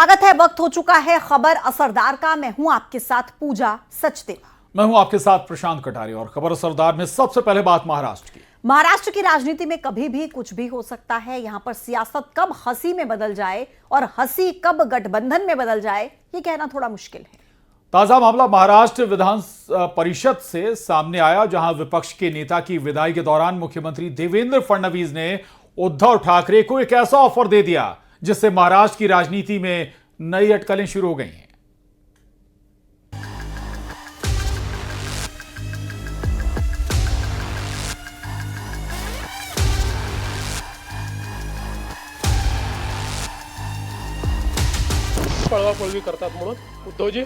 स्वागत है। वक्त हो चुका है खबर असरदार का। मैं हूं आपके साथ पूजा सचदेवा। मैं हूं आपके साथ प्रशांत कटारिया और खबर असरदार में सबसे पहले बात महाराष्ट्र की। महाराष्ट्र की राजनीति में कभी भी कुछ भी हो सकता है। यहां पर सियासत कब हंसी में बदल जाए और हंसी कब गठबंधन में बदल जाए, ये कहना थोड़ा मुश्किल है। ताजा मामला महाराष्ट्र विधान परिषद से सामने आया, जहां विपक्ष के नेता की विदाई के दौरान मुख्यमंत्री देवेंद्र फडणवीस ने उद्धव ठाकरे को एक ऐसा ऑफर दे दिया जिससे महाराष्ट्र की राजनीति में नई अटकलें शुरू हो गई हैं। पळवापळवी करतात म्हणून उद्धवजी,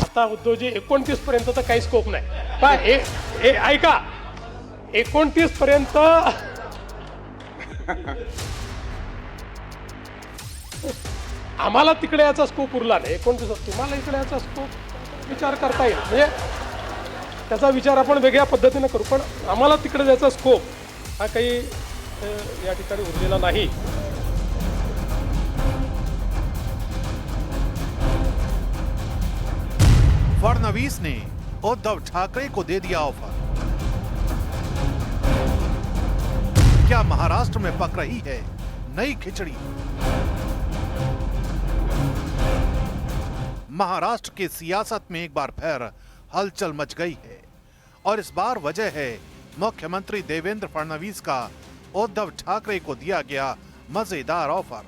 आता उद्धवजी 29 पर्यंत तर काही स्कोप नाही। पण ऐका, 29 पर्यंत आम्हाला तिकडे याचा स्कोप उरला नाही। 29 तुम्हाला इकडे याचा स्कोप विचार करता येईल, म्हणजे त्याचा विचार आपण वेगळ्या पद्धतीने करू, पण आम्हाला तिकडे याचा स्कोप हा काही या ठिकाणी उरलेला नाही। फडणवीस ने उद्धव ठाकरे को दे दिया ऑफर। क्या महाराष्ट्र में पक रही है नई खिचड़ी? महाराष्ट्र की सियासत में एक बार फिर हलचल मच गई है और इस बार वजह है मुख्यमंत्री देवेंद्र फडणवीस का उद्धव ठाकरे को दिया गया मजेदार ऑफर।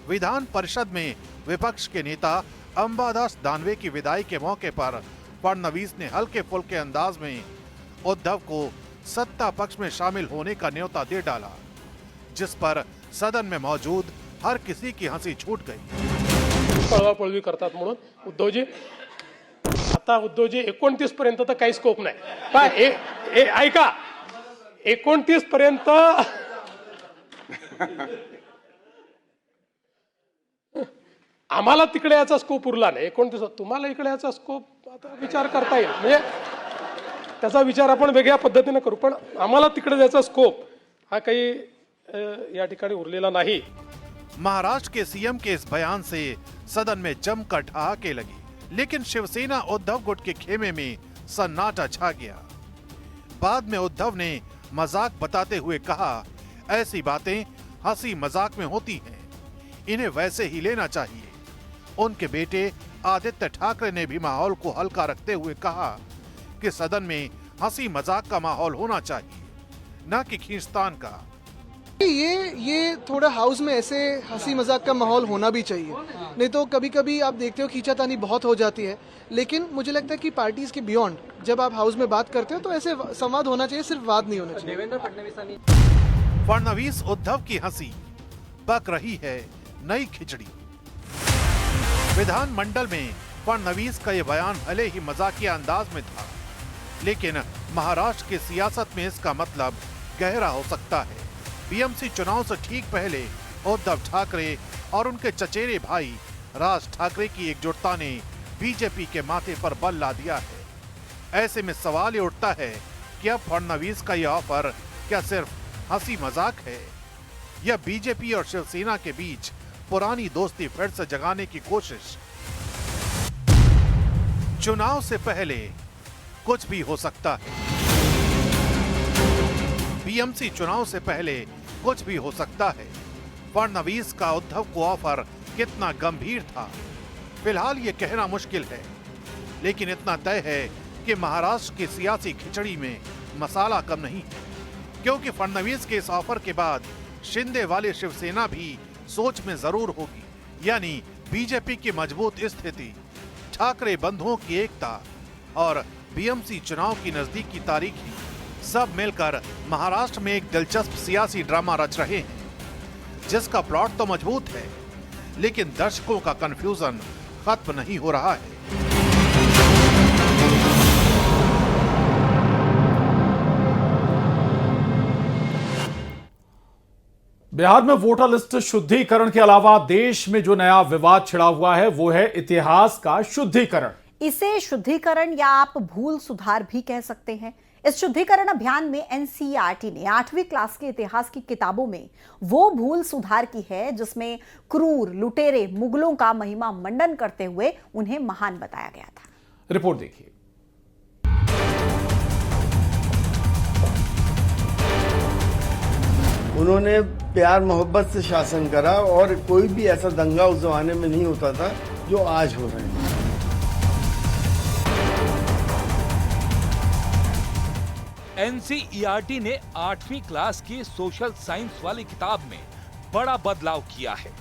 विधान परिषद में विपक्ष के नेता अंबादास दानवे की विदाई के मौके पर फडणवीस ने हल्के फुल्के अंदाज में उद्धव को सत्ता पक्ष में शामिल होने का न्योता दे डाला, जिस पर सदन में मौजूद हर किसी की हंसी छूट गई। पळवापळवी करतात म्हणून उद्धवजी, आता उद्धवजी 29 पर्यंत तर काही स्कोप नाही। पण ऐका, 29 पर्यंत आम्हाला तिकडे याचा स्कोप उरला नाही। 29 तुम्हाला इकडे याचा स्कोप आता विचार करता येईल, म्हणजे त्याचा विचार आपण वेगळ्या पद्धतीने करू, पण आम्हाला तिकडे याचा स्कोप हा काही या ठिकाणी उरलेला नहीं। महाराष्ट्र के सीएम के इस बयान से सदन में जमकर ठहाके लगी, लेकिन शिवसेना उद्धव गुट के खेमे में सन्नाटा छा गया। बाद में उद्धव ने मजाक बताते हुए कहा, ऐसी बातें हंसी मजाक में होती हैं, इन्हें वैसे ही लेना चाहिए। उनके बेटे आदित्य ठाकरे ने भी माहौल को हल्का रखते हुए कहा कि सदन में हंसी मजाक का माहौल होना चाहिए, न कि खींचतान का। ये थोड़ा हाउस में ऐसे हंसी मजाक का माहौल होना भी चाहिए, नहीं तो कभी कभी आप देखते हो खींचातानी बहुत हो जाती है। लेकिन मुझे लगता है कि पार्टीज के बियॉन्ड जब आप हाउस में बात करते हो तो ऐसे संवाद होना चाहिए, सिर्फ वाद नहीं होना चाहिए। देवेंद्र फडणवीस उद्धव की हंसी, पक रही है नई खिचड़ी। विधानमंडल में फडणवीस का यह बयान भले ही मजाकिया अंदाज में था, लेकिन महाराष्ट्र की सियासत में इसका मतलब गहरा हो सकता है। बीएमसी चुनाव से ठीक पहले उद्धव ठाकरे और उनके चचेरे भाई राज ठाकरे की एकजुटता ने बीजेपी के माथे पर बल ला दिया है। ऐसे में सवाल ये उठता है कि अब फडणवीस का यह ऑफर क्या सिर्फ हंसी मजाक है या बीजेपी और शिवसेना के बीच पुरानी दोस्ती फिर से जगाने की कोशिश? चुनाव से पहले कुछ भी हो सकता है। बीएमसी चुनाव से पहले कुछ भी हो सकता है। फडणवीस का उद्धव को ऑफर कितना गंभीर था, फिलहाल ये कहना मुश्किल है, लेकिन इतना तय है कि महाराष्ट्र की सियासी खिचड़ी में मसाला कम नहीं है, क्योंकि फडणवीस के इस ऑफर के बाद शिंदे वाली शिवसेना भी सोच में जरूर होगी, यानी बीजेपी की मजबूत स्थिति, ठाकरे बंधुओं की एकता और बीएमसी चुनाव की नजदीकी तारीखी, सब मिलकर महाराष्ट्र में एक दिलचस्प सियासी ड्रामा रच रहे हैं, जिसका प्लॉट तो मजबूत है, लेकिन दर्शकों का कंफ्यूजन खत्म नहीं हो रहा है। बिहार में वोटर लिस्ट शुद्धिकरण के अलावा देश में जो नया विवाद छिड़ा हुआ है वो है इतिहास का शुद्धिकरण। इसे शुद्धिकरण या आप भूल सुधार भी कह सकते हैं। इस शुद्धिकरण अभियान में एनसीईआरटी ने 8वीं क्लास के इतिहास की किताबों में वो भूल सुधार की है जिसमें क्रूर लुटेरे मुगलों का महिमा मंडन करते हुए उन्हें महान बताया गया था। रिपोर्ट देखिए। उन्होंने प्यार मोहब्बत से शासन करा और कोई भी ऐसा दंगा उस जमाने में नहीं होता था जो आज हो रहे हैं। एनसीईआरटी ने 8वीं क्लास की सोशल साइंस वाली किताब में बड़ा बदलाव किया है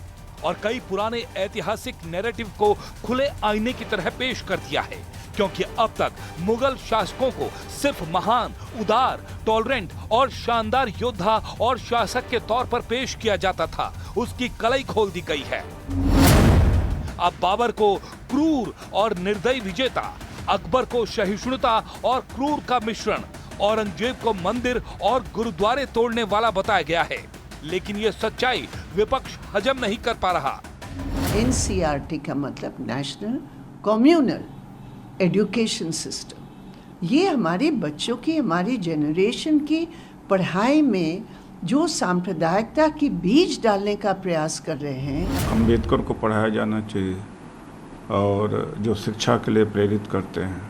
और कई पुराने ऐतिहासिक नैरेटिव को खुले आईने की तरह पेश कर दिया है, क्योंकि अब तक मुगल शासकों को सिर्फ महान, उदार, टॉलरेंट और शानदार योद्धा और शासक के तौर पर पेश किया जाता था, उसकी कलई खोल दी गई है। अब बाबर को क्रूर और निर्दयी विजेता, अकबर को सहिष्णुता और क्रूर का मिश्रण, औरंगजेब को मंदिर और गुरुद्वारे तोड़ने वाला बताया गया है, लेकिन ये सच्चाई विपक्ष हजम नहीं कर पा रहा। एनसीईआरटी का मतलब नेशनल कम्युनल एजुकेशन सिस्टम। ये हमारे बच्चों की, हमारी जनरेशन की पढ़ाई में जो सांप्रदायिकता की बीज डालने का प्रयास कर रहे हैं। अम्बेडकर को पढ़ाया जाना चाहिए और जो शिक्षा के लिए प्रेरित करते हैं,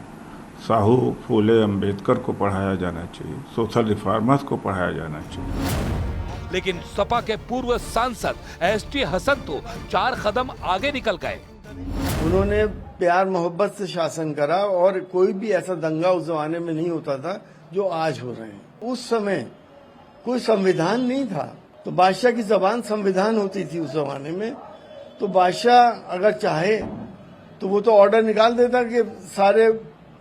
साहू फूले अम्बेडकर को पढ़ाया जाना चाहिए, सोशल रिफॉर्मर्स को पढ़ाया जाना चाहिए। लेकिन सपा के पूर्व सांसद एसटी हसन तो 4 कदम आगे निकल गए। उन्होंने प्यार मोहब्बत से शासन करा और कोई भी ऐसा दंगा उस जमाने में नहीं होता था जो आज हो रहे हैं। उस समय कोई संविधान नहीं था, तो बादशाह की जबान संविधान होती थी उस जमाने में। तो बादशाह अगर चाहे तो वो तो ऑर्डर निकाल देता कि सारे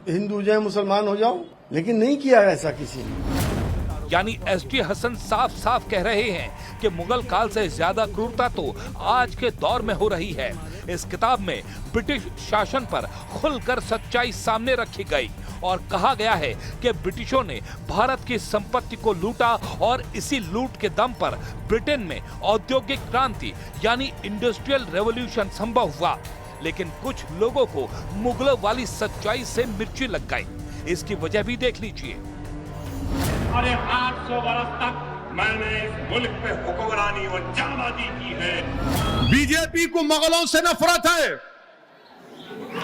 हिंदू जो है मुसलमान हो जाओ, लेकिन नहीं किया ऐसा किसी ने। यानी एसटी हसन साफ साफ कह रहे हैं कि मुगल काल से ज्यादा क्रूरता तो आज के दौर में हो रही है। इस किताब में ब्रिटिश शासन पर खुलकर सच्चाई सामने रखी गई और कहा गया है कि ब्रिटिशों ने भारत की संपत्ति को लूटा और इसी लूट के दम पर ब्रिटेन में औद्योगिक क्रांति यानी इंडस्ट्रियल रेवोल्यूशन संभव हुआ। लेकिन कुछ लोगों को मुगलों वाली सच्चाई से मिर्ची लग गई। इसकी वजह भी देख लीजिए। अरे 800 वर्ष तक मैंने इस मुल्क पे हुक्मरानी और जामादी की है। बीजेपी को मुगलों से नफरत है,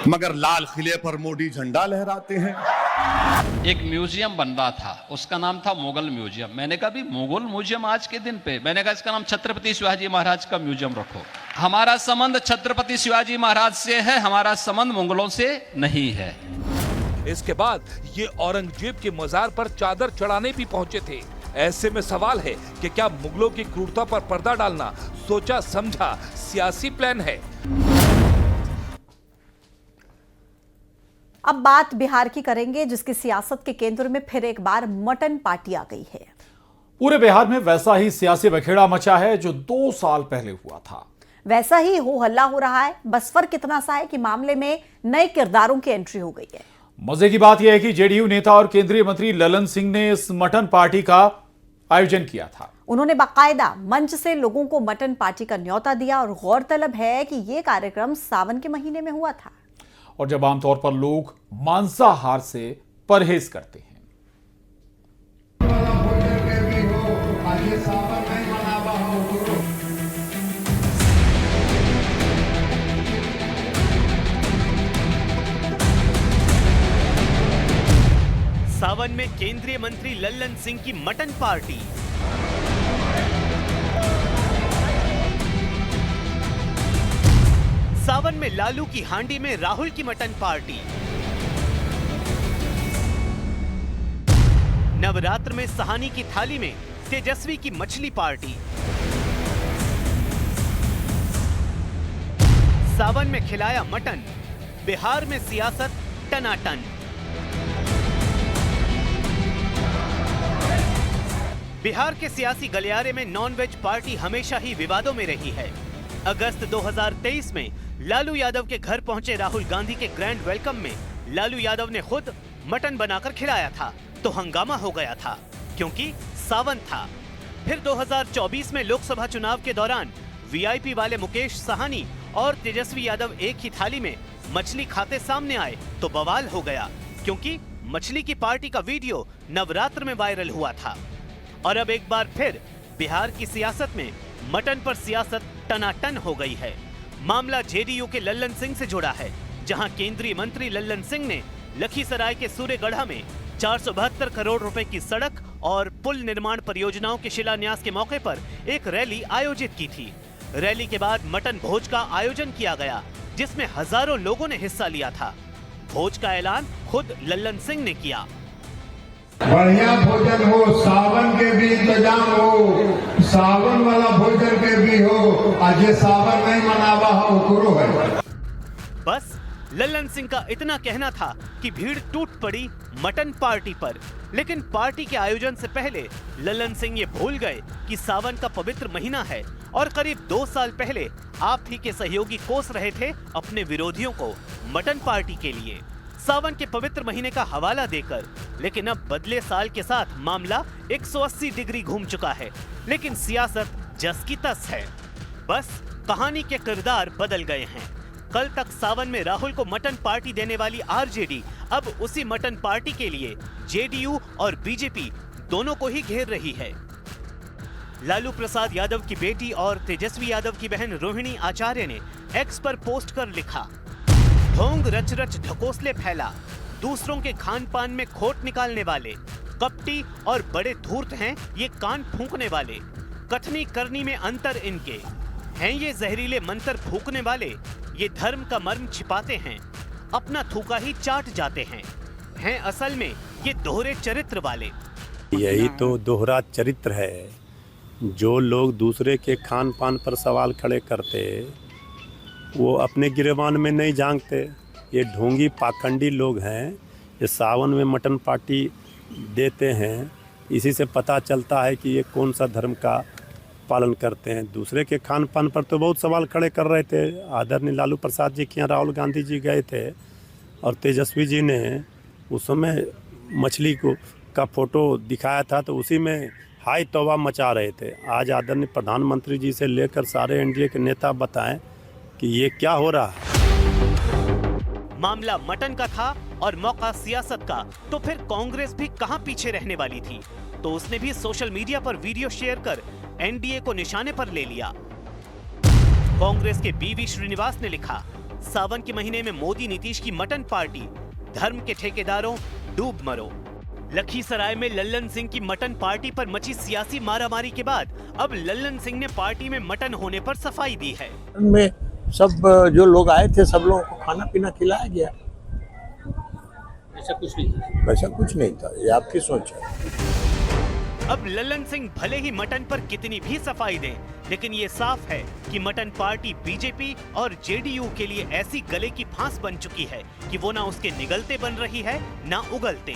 मगर लाल किले पर मोदी झंडा लहराते हैं। एक म्यूजियम बन रहा था, उसका नाम था मुगल म्यूजियम। मैंने कहा भी मुगल म्यूजियम आज के दिन पे, मैंने कहा इसका नाम छत्रपति शिवाजी महाराज का म्यूजियम रखो। हमारा संबंध छत्रपति शिवाजी महाराज से है, हमारा संबंध मुगलों से नहीं है। इसके बाद ये औरंगजेब के मजार पर चादर चढ़ाने भी पहुंचे थे। ऐसे में सवाल है कि क्या मुगलों की क्रूरता पर पर्दा डालना सोचा समझा सियासी प्लान है? अब बात बिहार की करेंगे, जिसकी सियासत के केंद्र में फिर एक बार मटन पार्टी आ गई है। पूरे बिहार में वैसा ही सियासी बखेड़ा मचा है जो 2 साल पहले हुआ था। वैसा ही हो हल्ला हो रहा है, बस फर्क इतना सा है कि मामले में नए किरदारों की एंट्री हो गई है। मजे की बात यह है कि जेडीयू नेता और केंद्रीय मंत्री ललन सिंह ने इस मटन पार्टी का आयोजन किया था। उन्होंने बाकायदा मंच से लोगों को मटन पार्टी का न्योता दिया और गौरतलब है कि यह कार्यक्रम सावन के महीने में हुआ था। और जब आमतौर पर लोग मांसाहार से परहेज करते हैं। सावन में केंद्रीय मंत्री लल्लन सिंह की मटन पार्टी। सावन में लालू की हांडी में राहुल की मटन पार्टी। नवरात्र में सहानी की थाली में तेजस्वी की मछली पार्टी। सावन में खिलाया मटन, बिहार में सियासत टनाटन। बिहार के सियासी गलियारे में नॉनवेज पार्टी हमेशा ही विवादों में रही है। अगस्त 2023 में लालू यादव के घर पहुंचे राहुल गांधी के ग्रैंड वेलकम में लालू यादव ने खुद मटन बनाकर खिलाया था, तो हंगामा हो गया था क्योंकि सावन था। फिर 2024 में लोकसभा चुनाव के दौरान वीआईपी वाले मुकेश साहनी और तेजस्वी यादव एक ही थाली में मछली खाते सामने आए तो बवाल हो गया, क्योंकि मछली की पार्टी का वीडियो नवरात्र में वायरल हुआ था। और अब एक बार फिर बिहार की सियासत में मटन पर सियासत टनाटन हो गई है। मामला जेडीयू के लल्लन सिंह से जुड़ा है, जहां केंद्रीय मंत्री लल्लन सिंह ने लखीसराय के सूर्यगढ़ा में 472 करोड़ रुपए की सड़क और पुल निर्माण परियोजनाओं के शिलान्यास के मौके पर एक रैली आयोजित की थी। रैली के बाद मटन भोज का आयोजन किया गया, जिसमें हजारों लोगों ने हिस्सा लिया था। भोज का ऐलान खुद लल्लन सिंह ने किया। बढ़िया भोजन हो, सावन के भी इंतजाम हो, सावन वाला भोजन के भी हो, आज ये सावन नहीं मनावा हो है। बस लल्लन सिंह का इतना कहना था कि भीड़ टूट पड़ी मटन पार्टी पर। लेकिन पार्टी के आयोजन से पहले लल्लन सिंह ये भूल गए कि सावन का पवित्र महीना है और करीब 2 साल पहले आप ही के सहयोगी कोस रहे थे अपने विरोधियों को मटन पार्टी के लिए, सावन के पवित्र महीने का हवाला देकर। लेकिन अब बदले साल के साथ मामला 180 डिग्री घूम चुका है, लेकिन सियासत जस की तस है। बस कहानी के किरदार बदल गए हैं। कल तक सावन में राहुल को मटन पार्टी देने वाली आरजेडी अब उसी मटन पार्टी के लिए जेडीयू और बीजेपी दोनों को ही घेर रही है। लालू प्रसाद यादव की बेटी और तेजस्वी यादव की बहन रोहिणी आचार्य ने एक्स पर पोस्ट कर लिखा, ढोंग रच रच ढकोसले फैला, दूसरों के खान पान में खोट निकालने वाले, कपटी और बड़े धूर्त हैं ये कान फूंकने वाले, कथनी करनी में अंतर इनके, हैं ये जहरीले मंत्र फूंकने वाले, ये धर्म का मर्म छिपाते हैं, अपना थूका ही चाट जाते हैं असल में ये दोहरे चरित्र वाले। यही तो दोहरा चरित्र है। जो लोग दूसरे के खान पान पर सवाल खड़े करते वो अपने गिरेबान में नहीं झांकते। ये ढोंगी पाखंडी लोग हैं, ये सावन में मटन पार्टी देते हैं। इसी से पता चलता है कि ये कौन सा धर्म का पालन करते हैं। दूसरे के खान पान पर तो बहुत सवाल खड़े कर रहे थे। आदरणीय लालू प्रसाद जी के यहाँ राहुल गांधी जी गए थे और तेजस्वी जी ने उस समय मछली का फोटो दिखाया था, तो उसी में हाई तौबा मचा रहे थे। आज आदरणीय प्रधानमंत्री जी से लेकर सारे एनडीए के नेता बताएं कि ये क्या हो रहा है। मामला मटन का था और मौका सियासत का, तो फिर कांग्रेस भी कहां पीछे रहने वाली थी। तो उसने भी सोशल मीडिया पर वीडियो शेयर कर एनडीए को निशाने पर ले लिया। कांग्रेस के बीवी श्रीनिवास ने लिखा, सावन के महीने में मोदी नीतीश की मटन पार्टी, धर्म के ठेकेदारों डूब मरो। लखीसराय में लल्लन सिंह की मटन पार्टी पर मची सियासी मारामारी के बाद अब लल्लन सिंह ने पार्टी में मटन होने पर सफाई दी है। में सब जो लोग आए थे सब लोगों को खाना पीना खिलाया गया। ऐसा कुछ नहीं था, ये आपकी सोच है। अब लल्लन सिंह भले ही मटन पर कितनी भी सफाई दें, लेकिन ये साफ है कि मटन पार्टी बीजेपी और जेडीयू के लिए ऐसी गले की फांस बन चुकी है कि वो ना उसके निगलते बन रही है ना उगलते।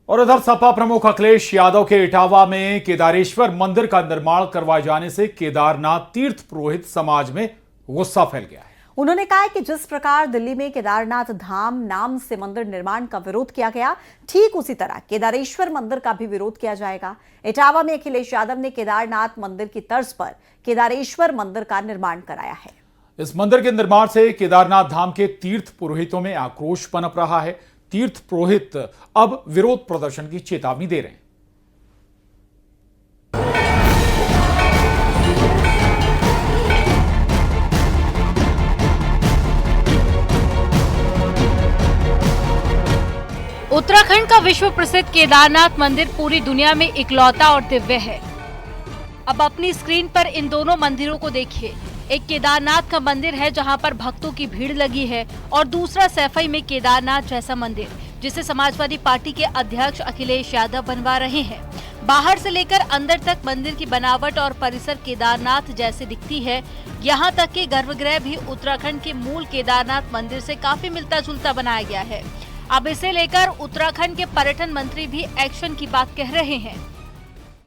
और उधर सपा प्रमुख अखिलेश यादव के इटावा में केदारेश्वर मंदिर का निर्माण करवाए जाने से केदारनाथ तीर्थ पुरोहित समाज में गुस्सा फैल गया है। उन्होंने कहा कि जिस प्रकार दिल्ली में केदारनाथ धाम नाम से मंदिर निर्माण का विरोध किया गया, ठीक उसी तरह केदारेश्वर मंदिर का भी विरोध किया जाएगा। इटावा में अखिलेश यादव ने केदारनाथ मंदिर की तर्ज पर केदारेश्वर मंदिर का निर्माण कराया है। इस मंदिर के निर्माण से केदारनाथ धाम के तीर्थ पुरोहितों में आक्रोश पनप रहा है। तीर्थ पुरोहित अब विरोध प्रदर्शन की चेतावनी दे रहे हैं। उत्तराखंड का विश्व प्रसिद्ध केदारनाथ मंदिर पूरी दुनिया में इकलौता और दिव्य है। अब अपनी स्क्रीन पर इन दोनों मंदिरों को देखिए। एक केदारनाथ का मंदिर है जहां पर भक्तों की भीड़ लगी है और दूसरा सैफई में केदारनाथ जैसा मंदिर जिसे समाजवादी पार्टी के अध्यक्ष अखिलेश यादव बनवा रहे हैं। बाहर से लेकर अंदर तक मंदिर की बनावट और परिसर केदारनाथ जैसे दिखती है। यहां तक कि गर्भगृह भी उत्तराखंड के मूल केदारनाथ मंदिर से काफी मिलता जुलता बनाया गया है। अब इसे लेकर उत्तराखंड के पर्यटन मंत्री भी एक्शन की बात कह रहे हैं।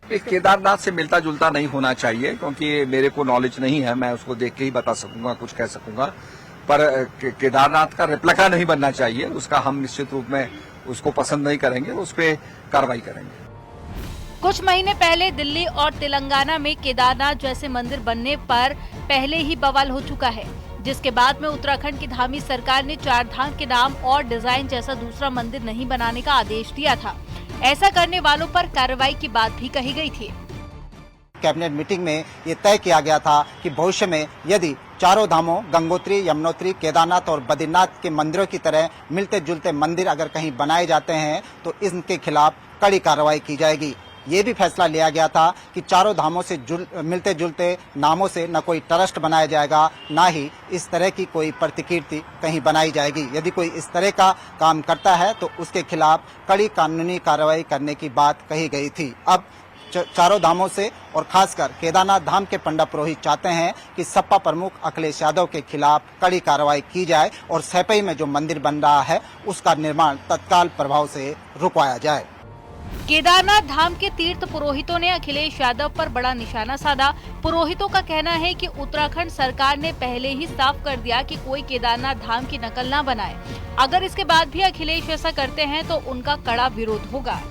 केदारनाथ से मिलता जुलता नहीं होना चाहिए, क्योंकि मेरे को नॉलेज नहीं है, मैं उसको देख के ही बता सकूंगा, कुछ कह सकूंगा, पर केदारनाथ का रेप्लिका नहीं बनना चाहिए। उसका हम निश्चित रूप में उसको पसंद नहीं करेंगे, उस पर कार्रवाई करेंगे। कुछ महीने पहले दिल्ली और तेलंगाना में केदारनाथ जैसे मंदिर बनने पर पहले ही बवाल हो चुका है, जिसके बाद में उत्तराखंड की धामी सरकार ने 4 धाम के नाम और डिजाइन जैसा दूसरा मंदिर नहीं बनाने का आदेश दिया था। ऐसा करने वालों पर कार्रवाई की बात भी कही गई थी। कैबिनेट मीटिंग में ये तय किया गया था कि भविष्य में यदि चारों धामों गंगोत्री, यमुनोत्री, केदारनाथ और बद्रीनाथ के मंदिरों की तरह मिलते जुलते मंदिर अगर कहीं बनाए जाते हैं तो इनके खिलाफ कड़ी कार्रवाई की जाएगी। ये भी फैसला लिया गया था कि चारों धामों से मिलते जुलते नामों से न कोई ट्रस्ट बनाया जाएगा, न ही इस तरह की कोई प्रतिकीर्ति कहीं बनाई जाएगी। यदि कोई इस तरह का काम करता है तो उसके खिलाफ कड़ी कानूनी कार्रवाई करने की बात कही गई थी। अब चारों धामों से और खासकर केदारनाथ धाम के पंडित पुरोहित चाहते हैं कि सपा प्रमुख अखिलेश यादव के खिलाफ कड़ी कार्रवाई की जाए और सैपई में जो मंदिर बन रहा है उसका निर्माण तत्काल प्रभाव से रुकवाया जाए। केदारनाथ धाम के तीर्थ पुरोहितों ने अखिलेश यादव पर बड़ा निशाना साधा। पुरोहितों का कहना है कि उत्तराखंड सरकार ने पहले ही साफ कर दिया कि कोई केदारनाथ धाम की नकल न बनाए। अगर इसके बाद भी अखिलेश ऐसा करते हैं तो उनका कड़ा विरोध होगा।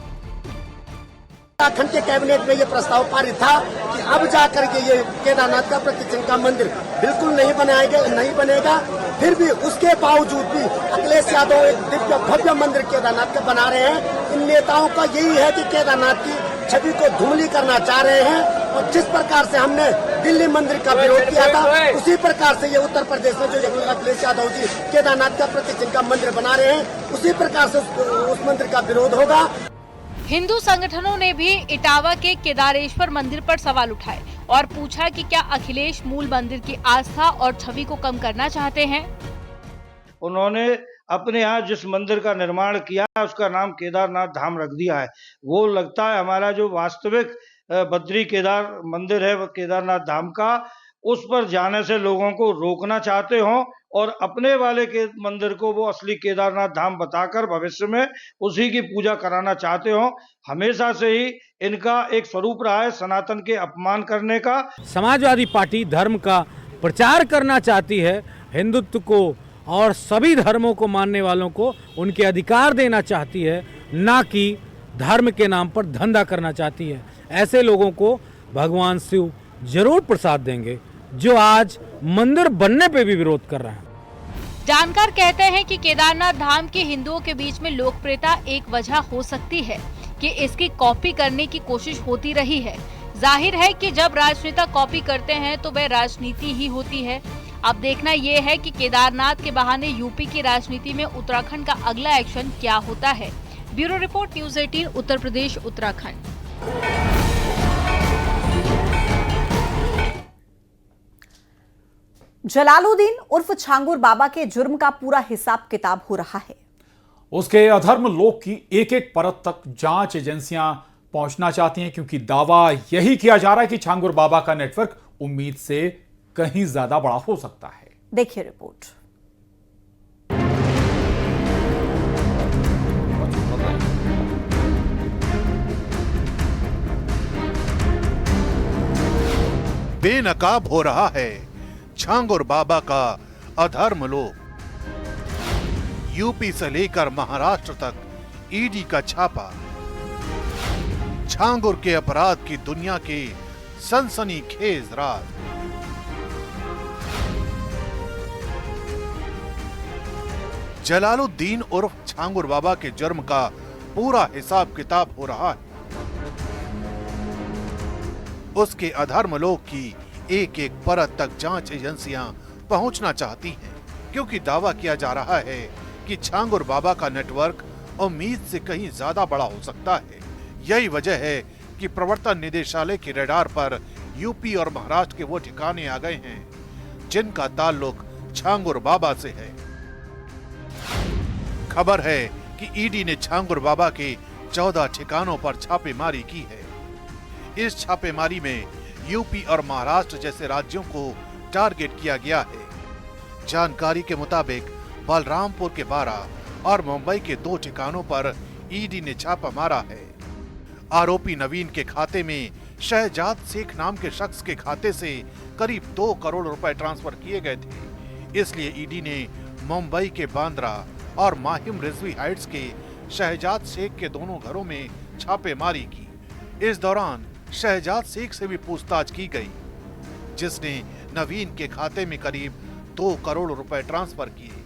उत्तराखंड के कैबिनेट में ये प्रस्ताव पारित था कि अब जाकर के ये केदारनाथ का प्रतिचिन्ह का मंदिर बिल्कुल नहीं बनेगा। फिर भी उसके बावजूद भी अखिलेश यादव एक दिव्य भव्य मंदिर केदारनाथ का बना रहे हैं। इन नेताओं का यही है कि केदारनाथ की छवि को धूमिल करना चाह रहे हैं और जिस प्रकार से हमने दिल्ली मंदिर का विरोध किया था उसी प्रकार से ये उत्तर प्रदेश में जो अखिलेश यादव जी केदारनाथ का प्रतिचिन्ह का मंदिर बना रहे हैं उसी प्रकार से उस मंदिर का विरोध होगा। हिंदू संगठनों ने भी इटावा के केदारेश्वर मंदिर पर सवाल उठाए और पूछा कि क्या अखिलेश मूल मंदिर की आस्था और छवि को कम करना चाहते हैं। उन्होंने अपने यहाँ जिस मंदिर का निर्माण किया है उसका नाम केदारनाथ धाम रख दिया है। वो लगता है हमारा जो वास्तविक बद्री केदार मंदिर है वो केदारनाथ धाम का, उस पर जाने से लोगों को रोकना चाहते हो और अपने वाले के मंदिर को वो असली केदारनाथ धाम बताकर भविष्य में उसी की पूजा कराना चाहते हो। हमेशा से ही इनका एक स्वरूप रहा है सनातन के अपमान करने का। समाजवादी पार्टी धर्म का प्रचार करना चाहती है, हिंदुत्व को और सभी धर्मों को मानने वालों को उनके अधिकार देना चाहती है, ना कि धर्म के नाम पर धंधा करना चाहती है। ऐसे लोगों को भगवान शिव जरूर प्रसाद देंगे जो आज मंदिर बनने पे भी विरोध कर रहे हैं। जानकार कहते हैं कि केदारनाथ धाम के हिंदुओं के बीच में लोकप्रियता एक वजह हो सकती है कि इसकी कॉपी करने की कोशिश होती रही है। जाहिर है कि जब राजनेता कॉपी करते हैं तो वह राजनीति ही होती है। अब देखना ये है कि केदारनाथ के बहाने यूपी की राजनीति में उत्तराखंड का अगला एक्शन क्या होता है। Bureau report, news 18, Uttar Pradesh, Uttarakhand. Jalaluddin उर्फ छांगुर बाबा के जुर्म का पूरा हिसाब किताब हो रहा है। उसके अधर्म लोक की एक एक परत तक जांच एजेंसियां पहुंचना चाहती हैं, क्योंकि दावा यही किया जा रहा है कि छांगुर बाबा का नेटवर्क उम्मीद से कहीं ज्यादा बड़ा हो सकता है। देखिए रिपोर्ट। बेनकाब हो रहा है छांगुर बाबा का अधर्म लोक। यूपी से लेकर महाराष्ट्र तक ईडी का छापा। छांगुर के अपराध की दुनिया की सनसनीखेज रात। जलालुद्दीन उर्फ छांगुर बाबा के जुर्म का पूरा हिसाब किताब हो रहा है। उसके अधर्म लोक की एक एक परत तक जांच एजेंसियां पहुंचना चाहती हैं, क्योंकि दावा किया जा रहा है कि छांगुर बाबा का नेटवर्क उम्मीद से कहीं ज्यादा बड़ा हो सकता है। यही वजह है कि प्रवर्तन निदेशालय के रडार पर यूपी और महाराष्ट्र के वो ठिकाने आ गए हैं जिनका ताल्लुक छांगुर बाबा से है। खबर है कि ईडी ने छांगुर बाबा के 14 ठिकानों पर छापेमारी की है। इस छापेमारी में यूपी और महाराष्ट्र जैसे राज्यों को टारगेट किया गया है। जानकारी के मुताबिक बलरामपुर के 12 और मुंबई के 2 ठिकानों पर ईडी ने छापा मारा है। आरोपी नवीन के खाते में शहजाद शेख नाम के शख्स के खाते से करीब 2 करोड़ रुपए ट्रांसफर किए गए थे। इसलिए ईडी ने मुंबई के बांद्रा और माहिम रिजवी हाइट्स के शहजाद शेख के दोनों घरों में छापेमारी की। इस दौरान शहजाद शेख से भी पूछताछ की गई, जिसने नवीन के खाते में करीब 2 करोड़ रुपए ट्रांसफर किए।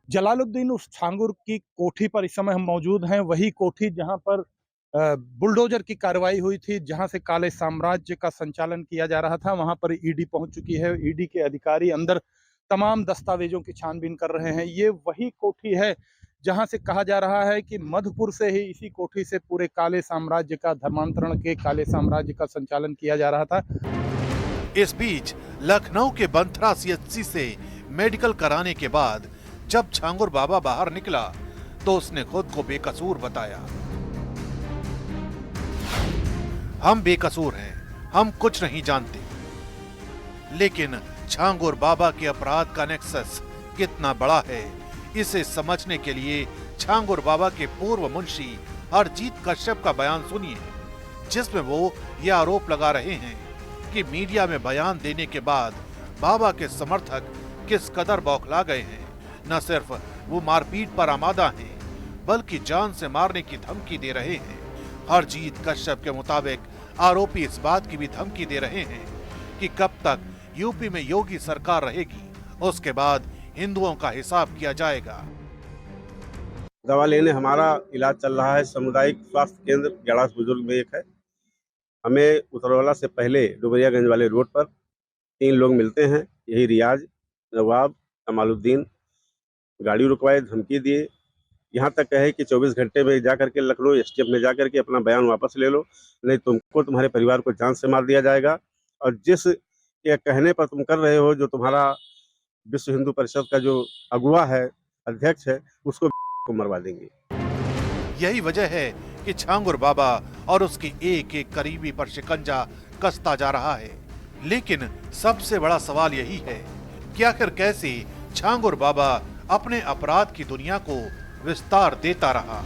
जलालुद्दीन उस छांगुर की कोठी पर इस समय हम मौजूद हैं, वही कोठी जहां पर बुलडोजर की कार्रवाई हुई थी, जहां से काले साम्राज्य का संचालन किया जा रहा था। वहां पर ईडी पहुंच चुकी है। ईडी के अधिकारी अंदर तमाम दस्तावेजों की छानबीन कर रहे हैं। ये वही कोठी है जहां से कहा जा रहा है कि मधुपुर से ही इसी कोठी से पूरे काले साम्राज्य का धर्मांतरण के काले साम्राज्य का संचालन किया जा रहा था। इस बीच लखनऊ के बंथरा सीएचसी से मेडिकल कराने के बाद जब छांगुर बाबा बाहर निकला तो उसने खुद को बेकसूर बताया। हम बेकसूर हैं, हम कुछ नहीं जानते। लेकिन छांगुर बाबा के अपराध का नेक्सस कितना बड़ा है, इसे समझने के लिए छांगुर बाबा के पूर्व मुंशी अरजीत कश्यप का बयान सुनिए, जिसमें वो ये आरोप लगा रहे हैं कि मीडिया में बयान देने के बाद बाबा के समर्थक किस कदर बौखला गए हैं। न सिर्फ वो मारपीट पर आमादा हैं, बल्कि जान से मारने की धमकी दे रहे हैं। अरजीत कश्यप के मुताबिक आरोपी इस बात की भी धमकी दे रहे हैं कि कब तक यूपी में योगी सरकार रहेगी, उसके बाद हिंदुओं का हिसाब किया जाएगा। दवा लेने हमारा इलाज चल रहा है सामुदायिक स्वास्थ्य केंद्र गैड़ास बुजुर्ग में एक है। हमें उतरवाला से पहले डुमरियागंज वाले रोड पर 3 लोग मिलते हैं, यही रियाज, नवाब, कमालुद्दीन। गाड़ी रुकवाए, धमकी दिए, यहाँ तक कहे कि 24 घंटे में जा करके लखनऊ एसटीएफ में जा करके अपना बयान वापस ले लो, नहीं तुमको तुम्हारे परिवार को जान से मार दिया जाएगा। और जिस के कहने पर तुम कर रहे हो, जो तुम्हारा विश्व हिंदू परिषद का जो अगुवा है, अध्यक्ष है, उसको को मरवा देंगे। यही वजह है कि छांगुर बाबा और उसके एक एक करीबी पर शिकंजा कसता जा रहा है। लेकिन सबसे बड़ा सवाल यही है कि आखिर कैसे छांगुर बाबा अपने अपराध की दुनिया को विस्तार देता रहा।